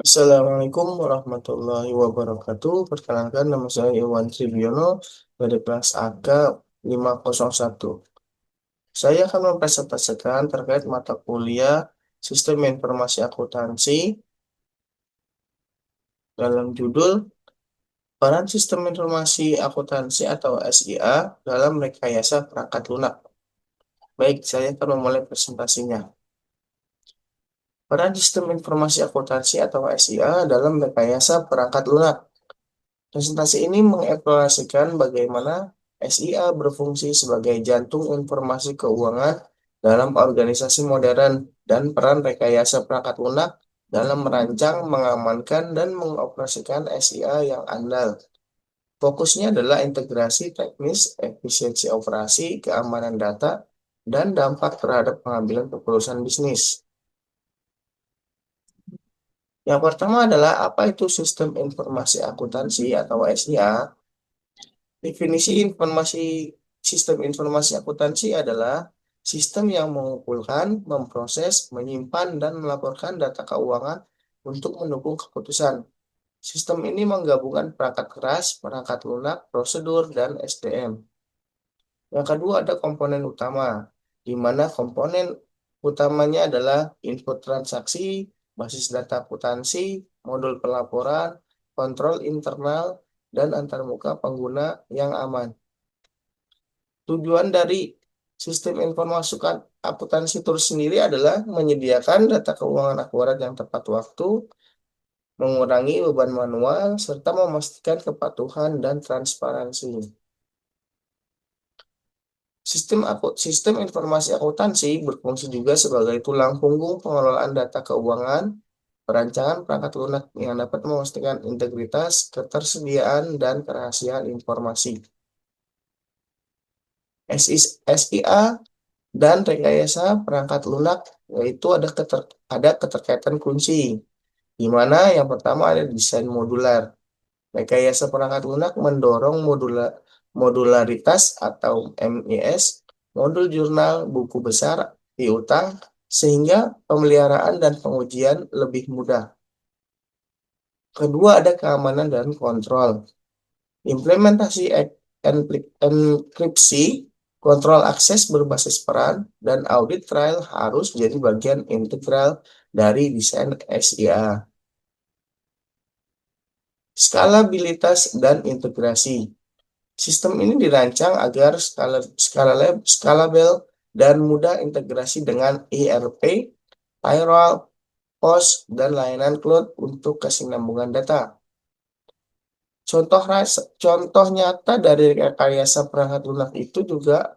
Assalamualaikum warahmatullahi wabarakatuh. Perkenalkan, nama saya Iwan Tribiono dari kelas AK 501. Saya akan mempresentasikan terkait mata kuliah Sistem Informasi Akuntansi dalam judul Peran Sistem Informasi Akuntansi atau SIA dalam Rekayasa Perangkat Lunak. Baik, saya akan memulai presentasinya. Peran Sistem Informasi Akuntansi atau SIA dalam Rekayasa Perangkat Lunak. Presentasi ini mengeksplorasikan bagaimana SIA berfungsi sebagai jantung informasi keuangan dalam organisasi modern dan peran rekayasa perangkat lunak dalam merancang, mengamankan, dan mengoperasikan SIA yang andal. Fokusnya adalah integrasi teknis, efisiensi operasi, keamanan data, dan dampak terhadap pengambilan keputusan bisnis. Yang pertama adalah apa itu sistem informasi akuntansi atau SIA. Definisi sistem informasi akuntansi adalah sistem yang mengumpulkan, memproses, menyimpan, dan melaporkan data keuangan untuk mendukung keputusan. Sistem ini menggabungkan perangkat keras, perangkat lunak, prosedur, dan SDM. Yang kedua ada komponen utama, di mana komponen utamanya adalah input transaksi, basis data akuntansi, modul pelaporan, kontrol internal, dan antarmuka pengguna yang aman. Tujuan dari sistem informasi akuntansi itu sendiri adalah menyediakan data keuangan akurat yang tepat waktu, mengurangi beban manual, serta memastikan kepatuhan dan transparansi. Sistem informasi akuntansi berfungsi juga sebagai tulang punggung pengelolaan data keuangan, perancangan perangkat lunak yang dapat memastikan integritas, ketersediaan, dan kerahasiaan informasi. SIA dan rekayasa perangkat lunak, yaitu ada keterkaitan kunci, di mana yang pertama ada desain modular. Rekayasa perangkat lunak mendorong modularitas atau MIS, modul jurnal buku besar piutang, sehingga pemeliharaan dan pengujian lebih mudah. Kedua ada keamanan dan kontrol. Implementasi enkripsi, kontrol akses berbasis peran, dan audit trial harus jadi bagian integral dari desain SIA. Skalabilitas dan integrasi. Sistem ini dirancang agar skalabel dan mudah integrasi dengan ERP, payroll, POS, dan layanan cloud untuk kesinambungan data. Contoh nyata dari rekayasa perangkat lunak itu juga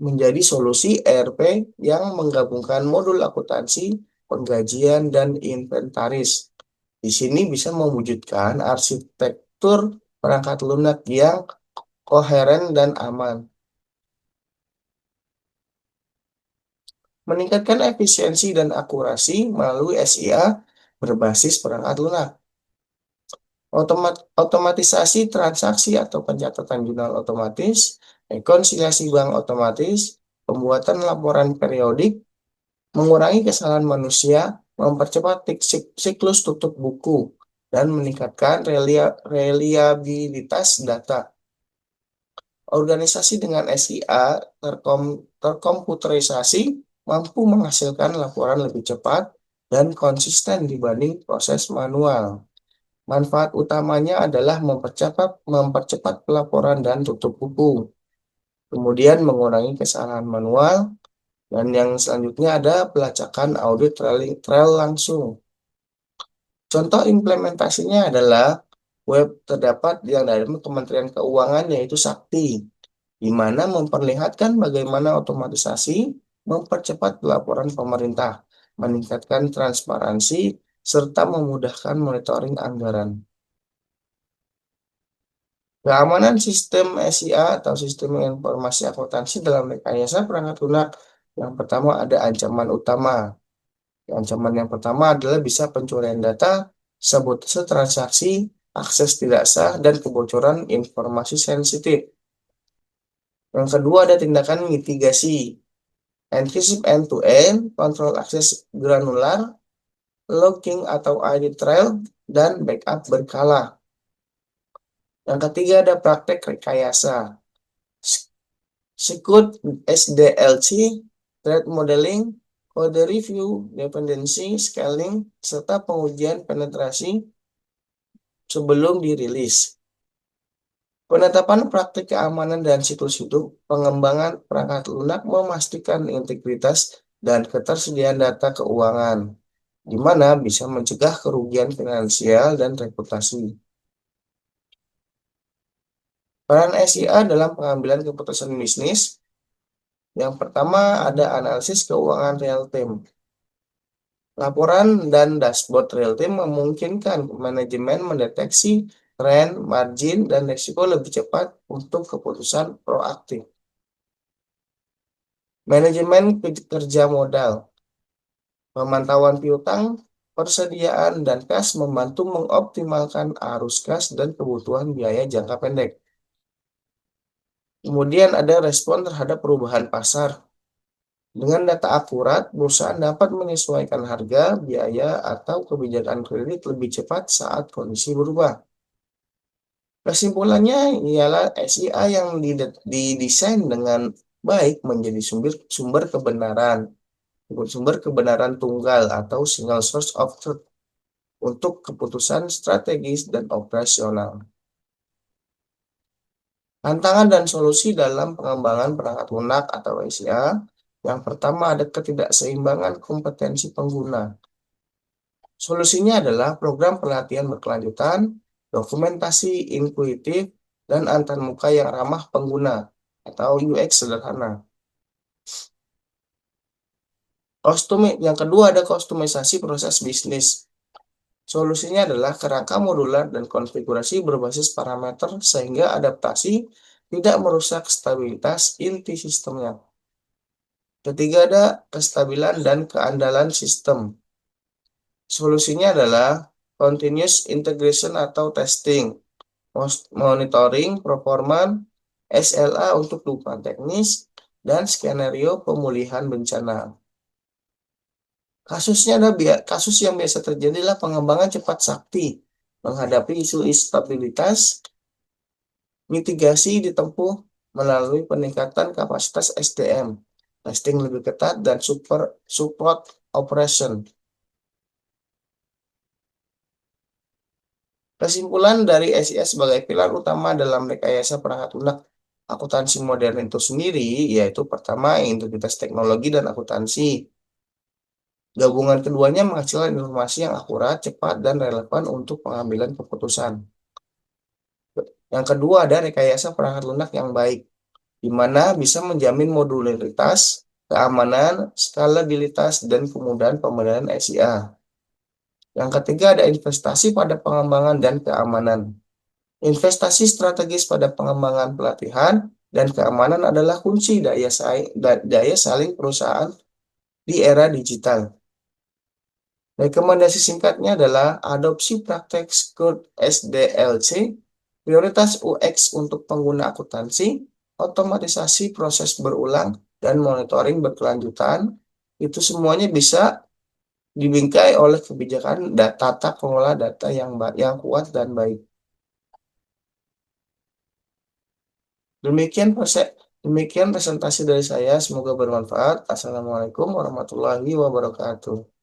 menjadi solusi ERP yang menggabungkan modul akuntansi, penggajian, dan inventaris. Di sini bisa mewujudkan arsitektur perangkat lunak yang koheren dan aman. Meningkatkan efisiensi dan akurasi melalui SIA berbasis perangkat lunak. Otomatisasi transaksi atau pencatatan jurnal otomatis, rekonsiliasi bank otomatis, pembuatan laporan periodik, mengurangi kesalahan manusia, mempercepat siklus tutup buku, dan meningkatkan reliabilitas data. Organisasi dengan SIA terkomputerisasi mampu menghasilkan laporan lebih cepat dan konsisten dibanding proses manual. Manfaat utamanya adalah mempercepat pelaporan dan tutup buku, kemudian mengurangi kesalahan manual, dan yang selanjutnya ada pelacakan audit trail langsung. Contoh implementasinya adalah web terdapat yang dari Kementerian Keuangan yaitu Sakti, di mana memperlihatkan bagaimana otomatisasi mempercepat laporan pemerintah, meningkatkan transparansi, serta memudahkan monitoring anggaran. Keamanan sistem SIA atau sistem informasi akuntansi dalam rekayasa perangkat lunak. Yang pertama ada ancaman utama. Ancaman yang pertama adalah bisa pencurian data, sabotase transaksi, akses tidak sah, dan kebocoran informasi sensitif. Yang kedua ada tindakan mitigasi. Encryption end-to-end, kontrol akses granular, logging atau ID trail, dan backup berkala. Yang ketiga ada praktek rekayasa. Sekut SDLC, threat modeling, code review, dependency scaling, serta pengujian penetrasi sebelum dirilis. Penetapan praktik keamanan dan siklus hidup, pengembangan perangkat lunak memastikan integritas dan ketersediaan data keuangan, di mana bisa mencegah kerugian finansial dan reputasi. Peran SIA dalam pengambilan keputusan bisnis. Yang pertama ada analisis keuangan real time. Laporan dan dashboard real time memungkinkan manajemen mendeteksi tren, margin, dan risiko lebih cepat untuk keputusan proaktif. Manajemen kerja modal. Pemantauan piutang, persediaan, dan kas membantu mengoptimalkan arus kas dan kebutuhan biaya jangka pendek. Kemudian ada respon terhadap perubahan pasar. Dengan data akurat, perusahaan dapat menyesuaikan harga, biaya, atau kebijakan kredit lebih cepat saat kondisi berubah. Kesimpulannya ialah SIA yang didesain dengan baik menjadi sumber kebenaran, sumber kebenaran tunggal atau single source of truth untuk keputusan strategis dan operasional. Tantangan dan solusi dalam pengembangan perangkat lunak atau SIA. Yang pertama ada ketidakseimbangan kompetensi pengguna. Solusinya adalah program pelatihan berkelanjutan, dokumentasi intuitif, dan antarmuka yang ramah pengguna atau UX sederhana. Yang kedua ada kostumisasi proses bisnis. Solusinya adalah kerangka modular dan konfigurasi berbasis parameter sehingga adaptasi tidak merusak stabilitas inti sistemnya. Ketiga ada kestabilan dan keandalan sistem. Solusinya adalah continuous integration atau testing, monitoring performance, SLA untuk dukungan teknis, dan skenario pemulihan bencana. Kasus yang biasa terjadi adalah pengembangan cepat sakti menghadapi isu instabilitas. Mitigasi ditempuh melalui peningkatan kapasitas SDM, testing lebih ketat, dan support operation. Kesimpulan dari SIS sebagai pilar utama dalam rekayasa perangkat lunak akuntansi modern itu sendiri, yaitu pertama integritas teknologi dan akuntansi. Gabungan keduanya menghasilkan informasi yang akurat, cepat, dan relevan untuk pengambilan keputusan. Yang kedua ada rekayasa perangkat lunak yang baik, di mana bisa menjamin modularitas, keamanan, skalabilitas, dan kemudahan pembenahan SIA. Yang ketiga ada investasi pada pengembangan dan keamanan. Investasi strategis pada pengembangan pelatihan dan keamanan adalah kunci daya saing perusahaan di era digital. Rekomendasi singkatnya adalah adopsi praktek Scott SDLC, prioritas UX untuk pengguna akuntansi, otomatisasi proses berulang, dan monitoring berkelanjutan. Itu semuanya bisa dibingkai oleh kebijakan tata kelola data yang kuat dan baik. Demikian presentasi dari saya. Semoga bermanfaat. Assalamualaikum warahmatullahi wabarakatuh.